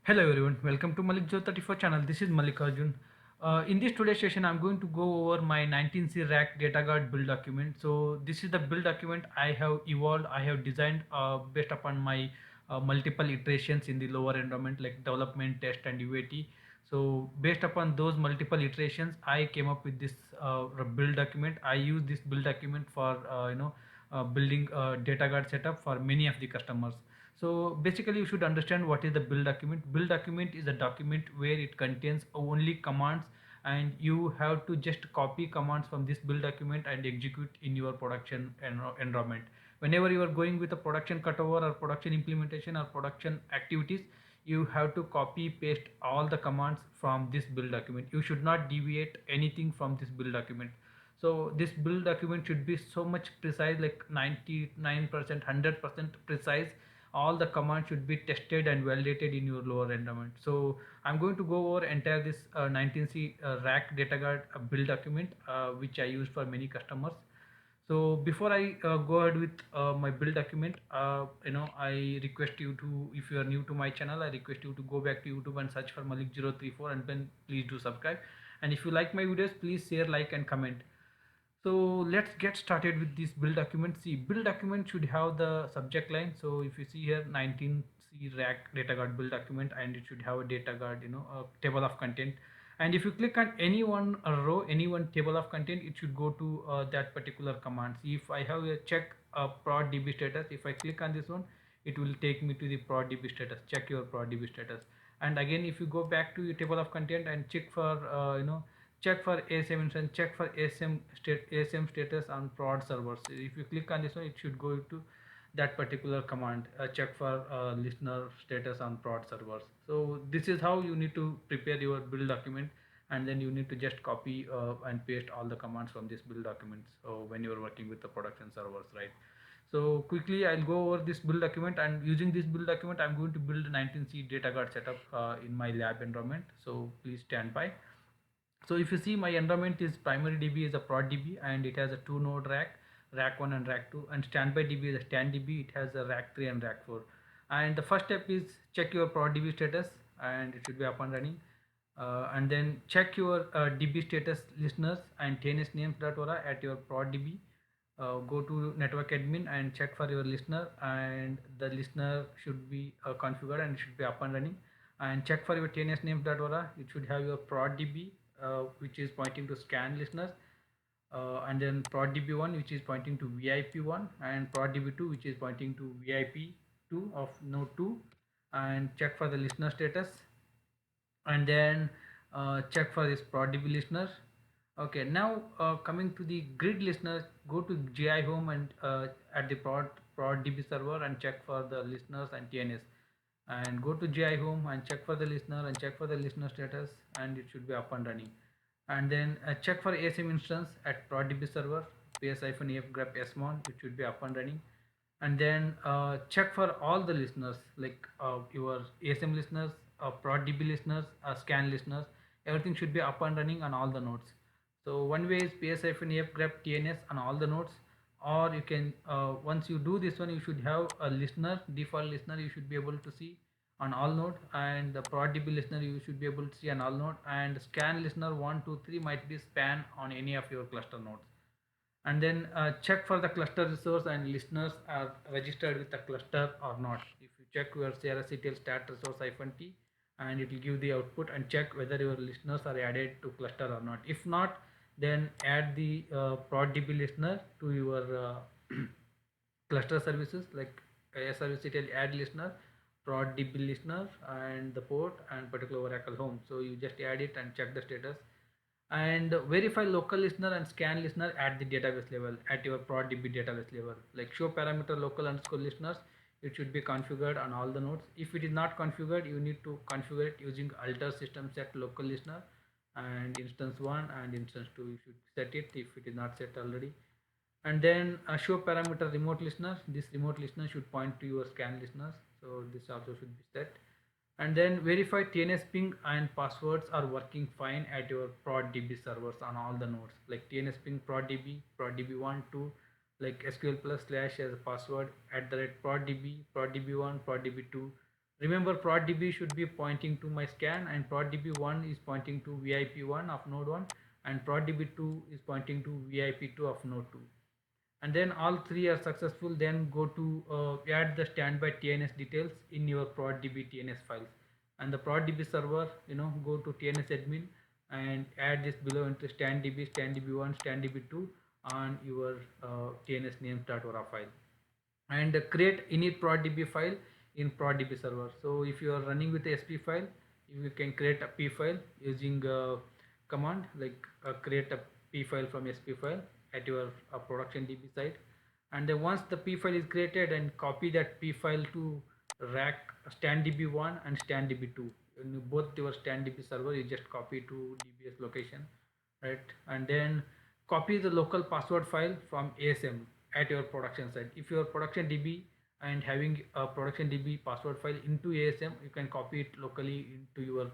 Hello everyone, welcome to Malik Joe 34 channel. This is Malik Arjun. In this today's session, I'm going to go over my 19C rack data guard build document. So this is the build document I have evolved, I have designed based upon my multiple iterations in the lower environment like development, test, and UAT. So based upon those multiple iterations, I came up with this build document. I use this build document for building a data guard setup for many of the customers. So basically you should understand what is the build document. Build document is a document where it contains only commands, and you have to just copy commands from this build document and execute in your production environment. Whenever you are going with a production cutover or production implementation or production activities, you have to copy paste all the commands from this build document. You should not deviate anything from this build document. So this build document should be so much precise, like 99%, 100% precise. All the commands should be tested and validated in your lower environment. So I'm going to go over entire this 19C rack data guard build document, which I use for many customers. So before I go ahead with my build document, I request you to, if you are new to my channel, I request you to go back to YouTube and search for Malik034, and then please do subscribe. And if you like my videos, please share, like, and comment. So let's get started with this build document. See, build document should have the subject line. So if you see here 19C rack data guard build document, and it should have a data guard, a table of content. And if you click on any one row, any one table of content, it should go to that particular command. See, if I have a check prod db status, if I click on this one, it will take me to the prod db status. Check your prod db status. And again, if you go back to your table of content and check for check for ASM instance, check for ASM status on prod servers. If you click on this one, it should go to that particular command, check for listener status on prod servers. So this is how you need to prepare your build document, and then you need to just copy and paste all the commands from this build documents when you're working with the production servers, right? So quickly I'll go over this build document, and using this build document I'm going to build a 19C data guard setup in my lab environment. So please stand by. So if you see, my environment is primary DB is a prod DB, and it has a two node rack, rack 1 and rack 2, and standby DB is a stand DB, it has a rack 3 and rack 4. And the first step is check your prod DB status, and it should be up and running. And then check your DB status listeners and TNS names.ora at your prod DB. Go to network admin and check for your listener, and the listener should be configured and it should be up and running. And check for your TNS names.ora, it should have your prod DB, which is pointing to scan listeners, and then prod db1, which is pointing to vip1, and prod db2, which is pointing to vip2 of node 2. And check for the listener status, and then check for this prod db listener. Okay, now coming to the grid listeners, go to gi home and at the prod db server and check for the listeners and tns, and go to gi home and check for the listener and check for the listener status, and it should be up and running. And then check for asm instance at prod-db server, ps-ef grep smon, it should be up and running. And then check for all the listeners, like your asm listeners, prod-db listeners, scan listeners, everything should be up and running on all the nodes. So one way is ps-ef grep tns on all the nodes, or you can once you do this one, you should have a listener, default listener you should be able to see on all node, and the prod db listener you should be able to see on all node, and scan listener 1 2 3 might be span on any of your cluster nodes. And then check for the cluster resource and listeners are registered with the cluster or not. If you check your crctl stat resource -t, and it will give the output, and check whether your listeners are added to cluster or not. If not, then add the prod db listener to your cluster services, like service add listener, prod db listener, and the port and particular oracle home. So you just add it and check the status, and verify local listener and scan listener at the database level, at your prod db database level, like show parameter local underscore listeners, it should be configured on all the nodes. If it is not configured, you need to configure it using alter system set local listener, and instance 1 and instance 2 you should set it if it is not set already. And then show parameter remote listener, this remote listener should point to your scan listeners, so this also should be set. And then verify tns ping and passwords are working fine at your prod db servers on all the nodes, like tns ping prod db, prod db1 2, like sql plus slash as a password, at the rate prod db, prod db1, prod db2, Remember, prod_db should be pointing to my scan, and prod_db1 is pointing to VIP1 of node 1, and prod_db2 is pointing to VIP2 of node 2. And then all three are successful, then go to add the standby TNS details in your prod_db TNS files. And the prod_db server, go to TNS admin and add this below into stand_db, stand_db1, stand_db2 on your TNS names.ora file, and create init prod_db file in prod_db server. So if you are running with a sp file, you can create a p file using command like create a p file from sp file at your production db site. And then once the p file is created, and copy that p file to rack stand_db1 and stand_db2 in both your stand_db server. You just copy to dbs location, right? And then copy the local password file from asm at your production site. If your production db and having a production db password file into asm, you can copy it locally into your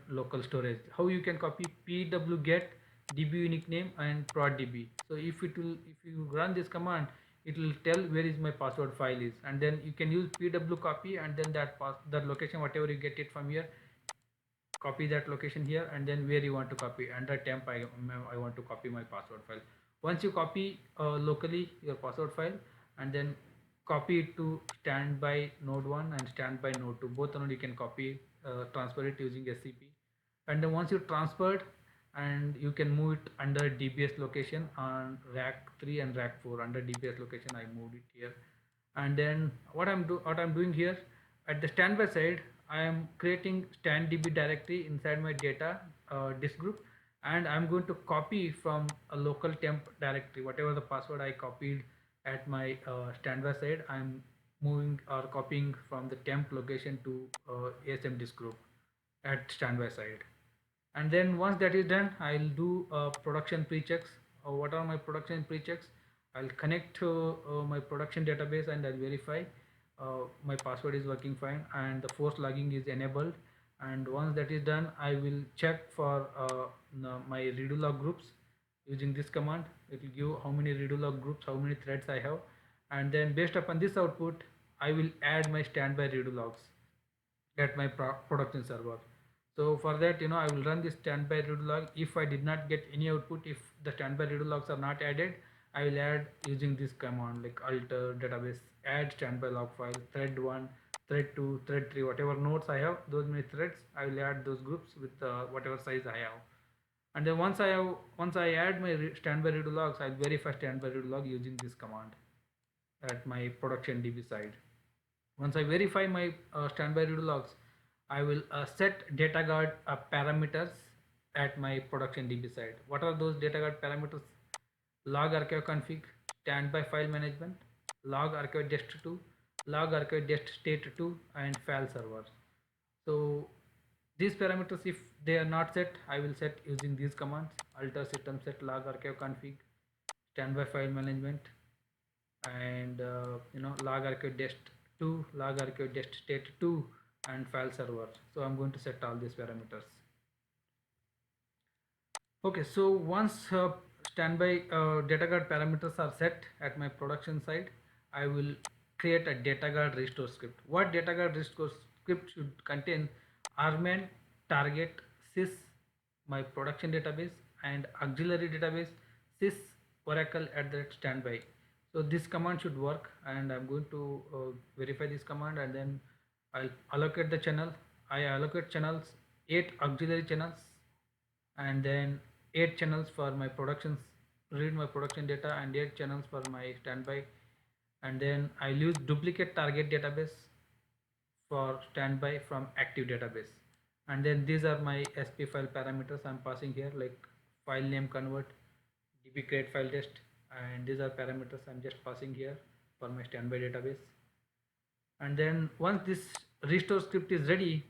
local storage. How you can copy? Pwget db unique name and prod_db. So if you run this command, it will tell where is my password file is, and then you can use pw copy, and then that location, whatever you get it from here, copy that location here, and then where you want to copy under temp. I want to copy my password file. Once you copy locally your password file, and then copy it to standby node 1 and standby node 2, both node you can copy, transfer it using scp. And then once you transferred, and you can move it under dbs location on rack 3 and rack 4. Under dbs location I moved it here. And then what I'm doing here, at the standby side, I am creating stand_db directory inside my data disk group, and I'm going to copy from a local temp directory whatever the password I copied at my standby side. I'm moving or copying from the temp location to asm disk group at standby side. And then once that is done, I'll do production pre-checks. What are my production pre-checks? I'll connect to my production database, and I'll verify my password is working fine and the force logging is enabled. And once that is done, I will check for my redo log groups using this command. It will give how many redo log groups, how many threads I have, and then based upon this output, I will add my standby redo logs at my production server. So for that, I will run this standby redo log. If I did not get any output, if the standby redo logs are not added, I will add using this command like alter database add standby log file thread 1, thread 2, thread 3, whatever nodes I have, those many threads, I will add those groups with whatever size I have. And then once I add my standby redo logs, I'll verify standby redo log using this command at my production db side. Once I verify my standby redo logs, I will set data guard parameters at my production DB side. What are those data guard parameters? Log archive config, standby file management, log archive dest 2, log archive dest state 2, and file server. So these parameters, if they are not set, I will set using these commands: alter system set log archive config, standby file management, and log archive dest 2, log archive dest state 2, and file server. So I'm going to set all these parameters. Okay, so once standby data guard parameters are set at my production side, I will create a data guard restore script. What data guard restore script should contain? Rman target sys my production database and auxiliary database sys oracle at that standby. So this command should work, and I'm going to verify this command, and then I'll allocate the channel. I allocate channels 8 auxiliary channels, and then 8 channels for my productions, read my production data, and 8 channels for my standby. And then I'll use duplicate target database for standby from active database. And then these are my sp file parameters I'm passing here, like file name convert, db create file test, and these are parameters I'm just passing here for my standby database. And then once this restore script is ready,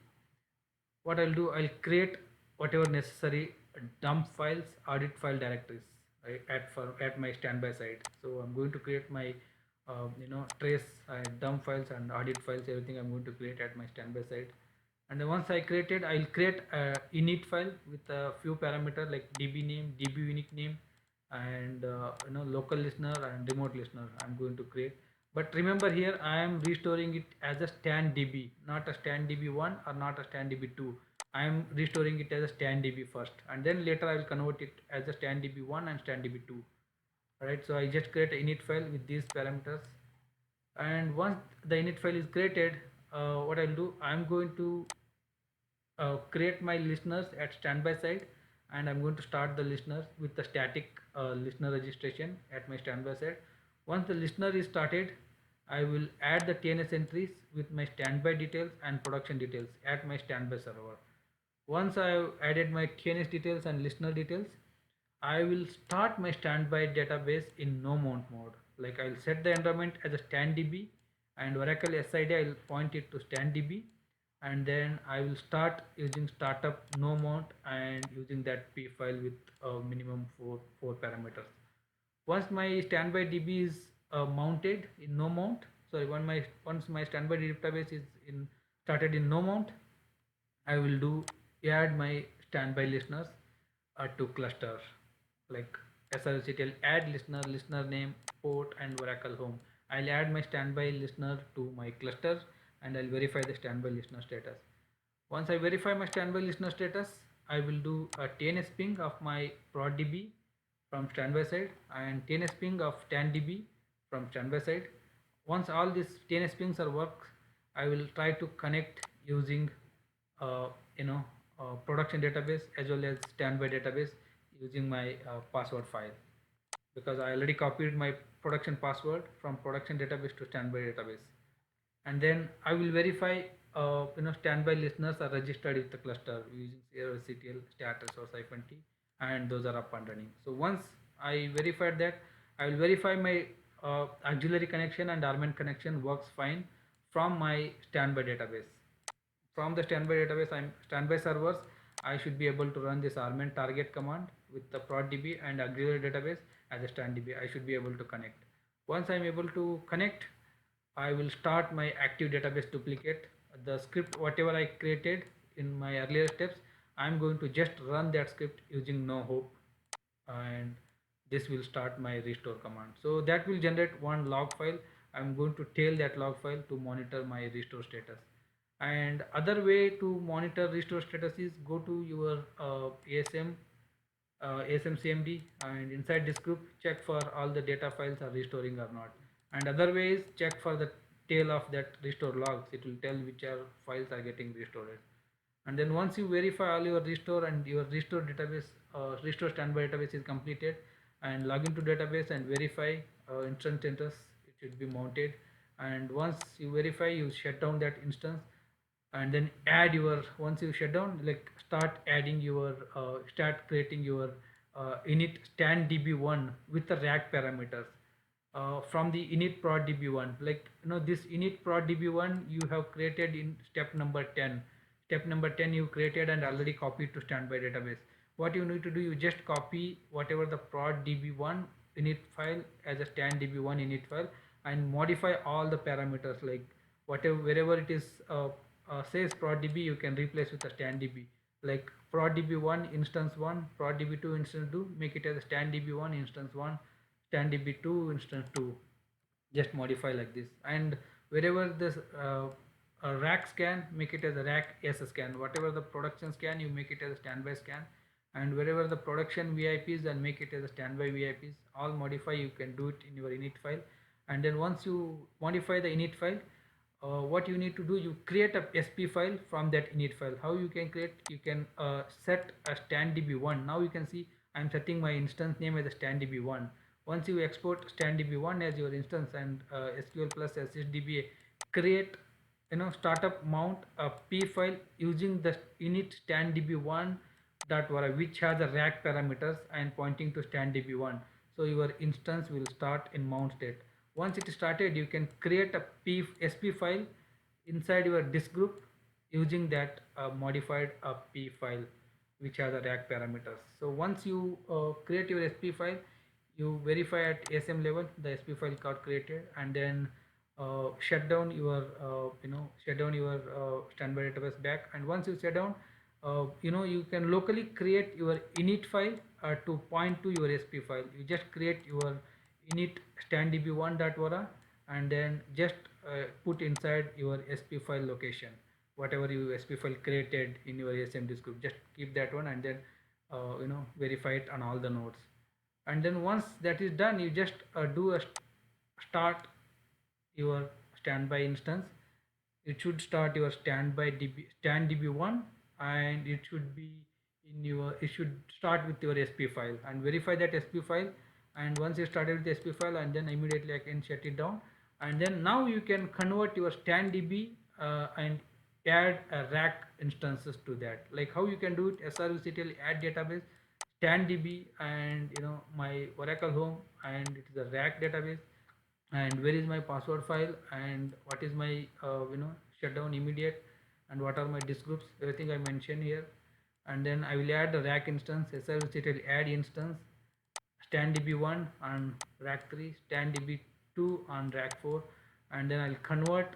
what I'll do, I'll create whatever necessary dump files, audit file directories, right, at my standby side. So I'm going to create my trace dump files and audit files, everything I'm going to create at my standby side. And then once I created, I'll create a init file with a few parameters like db name, db unique name, and local listener and remote listener I'm going to create. But remember here, I am restoring it as a stand DB, not a stand DB1 or not a stand DB2. I am restoring it as a stand DB first, and then later I will convert it as a stand DB1 and stand DB2. Alright, so I just create an init file with these parameters, and once the init file is created, what I'll do, I'm going to create my listeners at standby side, and I'm going to start the listeners with the static listener registration at my standby side. Once the listener is started, I will add the TNS entries with my standby details and production details at my standby server. Once I have added my TNS details and listener details, I will start my standby database in no mount mode. Like, I'll set the environment as a standDB, and Oracle SID I'll point it to standDB, and then I will start using startup no mount and using that P file with a minimum four parameters. Once my standby DB is mounted in no mount, sorry, once my standby database is in started in no mount, I will do add my standby listeners to cluster, like srctl add listener, listener name, port, and Oracle home. I'll add my standby listener to my cluster, and I'll verify the standby listener status. Once I verify my standby listener status, I will do a TNS ping of my prod DB from standby side and TNS ping of standDB from standby side. Once all these TNS pings are work, I will try to connect using uh, you know production database as well as standby database using my password file, because I already copied my production password from production database to standby database. And then I will verify standby listeners are registered with the cluster using CTL status or -t, and those are up and running. So once I verified that, I will verify my auxiliary connection and armament connection works fine from my standby database. From the standby database, I'm standby servers, I should be able to run this armament target command with the prod DB and auxiliary database as a stand DB. I should be able to connect. Once I'm able to connect, I will start my active database duplicate. The script whatever I created in my earlier steps, I'm going to just run that script using no hope, and this will start my restore command. So that will generate one log file. I'm going to tail that log file to monitor my restore status. And other way to monitor restore status is go to your ASM CMD, and inside this group check for all the data files are restoring or not. And other way is check for the tail of that restore logs. It will tell which are files are getting restored. And then once you verify all your restore and your restore database, restore standby database is completed, and log into database and verify instance status, it should be mounted. And once you verify, you shut down that instance, and then add your, once you shut down, like start adding your start creating your init stand db1 with the rack parameters from the init prod db1. Like, this init prod db1 you have created in step number 10. Step number 10 you created and already copied to standby database. What you need to do, you just copy whatever the prod db1 init file as a stand db1 init file, and modify all the parameters, like whatever, wherever it is says prod db, you can replace with a stand db. Like prod db1 instance 1, prod db2 instance 2, make it as a stand db1 instance 1, stand db2 instance 2. Just modify like this. And wherever this a rack scan, make it as a rack s scan. Whatever the production scan, you make it as a standby scan. And wherever the production VIPs, then make it as a standby VIPs. All modify, you can do it in your init file. And then once you modify the init file, what you need to do, you create a sp file from that init file. How you can create, you can set a stand db1. Now you can see I'm setting my instance name as a stand db1. Once you export stand db1 as your instance, and sql plus sysdba create, startup mount a p file using the init stand db1 dot which has the rack parameters and pointing to stand db1. So your instance will start in mount state. Once it is started, you can create a sp file inside your disk group using that modified p file which has the rack parameters. So once you create your sp file, you verify at asm level the sp file got created, and then shut down your standby database back. And once you shut down, you can locally create your init file to point to your sp file. You just create your init stand db1.vara and then just put inside your SP file location, whatever you SP file created in your SMD group, just keep that one, and then verify it on all the nodes. And then once that is done, you just do a start your standby instance. It should start your standby db stand db1, and it should be in your, it should start with your SP file and verify that SP file. And once you started with the SP file, and then immediately I can shut it down. And then now you can convert your stand db and add a rack instances to that. Like how you can do it: srvctl add database stand db, and my Oracle home, and it is a rack database, and where is my password file, and what is my shutdown immediate, and what are my disk groups, everything I mentioned here. And then I will add the rack instance, srvctl add instance stand db1 on rack 3, stand db2 on rack 4, and then I'll convert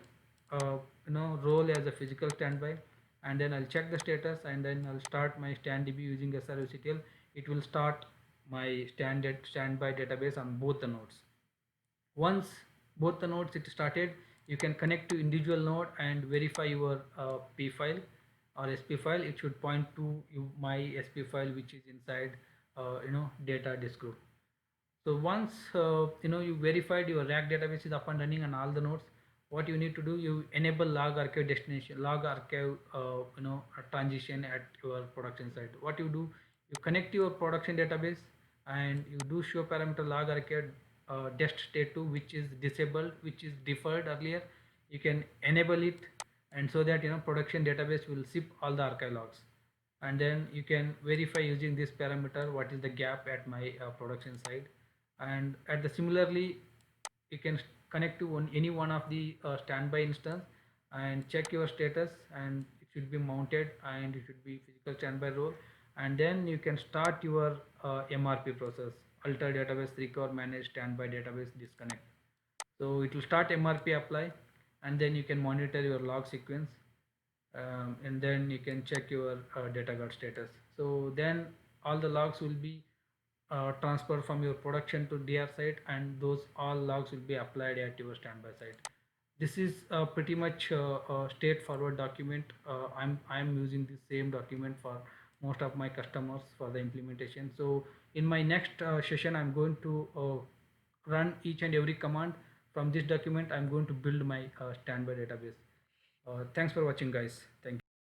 role as a physical standby, and then I'll check the status, and then I'll start my stand db using srvctl. It will start my standby database on both the nodes. Once both the nodes it started, you can connect to individual node and verify your p file or SP file. It should point to my SP file, which is inside data disk group. So once you verified your rack database is up and running on all the nodes, what you need to do, you enable log archive destination, log archive transition at your production site. What you do, you connect your production database, and you do show parameter log archive dest state 2, which is disabled, which is deferred earlier. You can enable it, and so that production database will zip all the archive logs. And then you can verify using this parameter what is the gap at my production side. And at the similarly, you can connect to any one of the standby instance and check your status, and it should be mounted, and it should be physical standby role. And then you can start your MRP process, alter database recover manage standby database disconnect. So it will start MRP apply, and then you can monitor your log sequence, and then you can check your data guard status. So then all the logs will be transferred from your production to DR site, and those all logs will be applied at your standby site. This is pretty much a straightforward document. I'm using the same document for most of my customers for the implementation. So in my next session, I'm going to run each and every command from this document. I'm going to build my standby database. Thanks for watching, guys. Thank you.